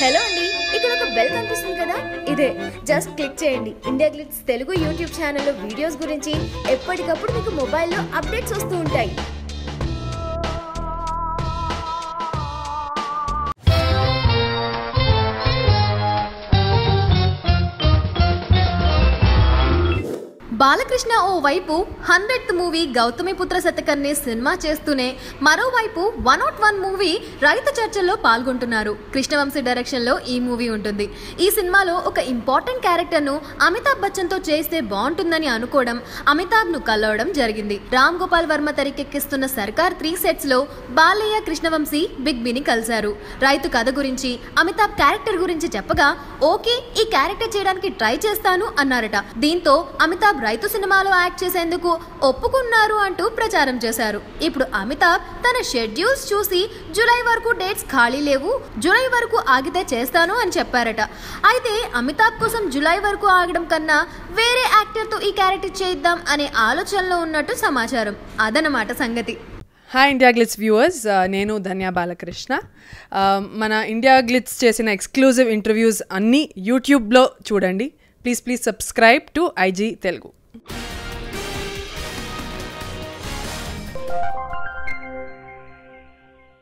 Hello అండి, ఇక్కడ ఒక బెల్ కనిపిస్తుంది కదా, ఇదే జస్ట్ క్లిక్ చేయండి. ఇండియా గ్లిట్స్ తెలుగు యూట్యూబ్ ఛానల్లో వీడియోస్ గురించి ఎప్పటికప్పుడు మీకు మొబైల్లో అప్డేట్స్ వస్తూ ఉంటాయి. బాలకృష్ణ ఓ వైపు 100th movie Gautamiputra Satakarni cinema చేస్తూనే మరోవైపు 101 మూవీ రైతు చర్చల్లో పాల్గొంటున్నారు. కృష్ణవంశీ డైరెక్షన్లో ఈ మూవీ ఉంటుంది. ఈ సినిమాలో ఒక ఇంపార్టెంట్ క్యారెక్టర్ను అమితాబ్ బచ్చన్తో చేస్తే బాగుంటుందని అనుకోవడం, అమితాబ్ను కలవడం జరిగింది. రామ్ గోపాల్ వర్మ తెరకెక్కిస్తున్న సర్కార్ 3 సెట్స్లో బాలయ్య, కృష్ణవంశీ, బిగ్ బిని కలిశారు. రైతు కథ గురించి, అమితాబ్ క్యారెక్టర్ గురించి చెప్పగా ఓకే, ఈ క్యారెక్టర్ చేయడానికి ట్రై చేస్తాను అన్నారట. దీంతో అమితాబ్ రైతు సినిమాలో యాక్ట్ చేసేందుకు ఒప్పుకున్నారు అంటూ ప్రచారం చేశారు. ఇప్పుడు అమితాబ్ తన షెడ్యూల్స్ చూసి జూలై వరకు డేట్స్ ఖాళీ లేవు, జూలై వరకు ఆగితే చేస్తాను అని చెప్పారట. అయితే అమితాబ్ కోసం జూలై వరకు ఆగడం కన్నా వేరే యాక్టర్తో ఈ క్యారెక్టర్ చేద్దాం అనే ఆలోచనలో ఉన్నట్టు సమాచారం. అదనమాట సంగతి. హాయ్ ఇండియా గ్లిట్స్ వ్యూవర్స్, నేను ధన్య బాలకృష్ణ. మన ఇండియా గ్లిట్స్ చేసిన ఎక్స్క్లూజివ్ ఇంటర్వ్యూస్ అన్నీ యూట్యూబ్లో చూడండి. Please subscribe to IG Telugu.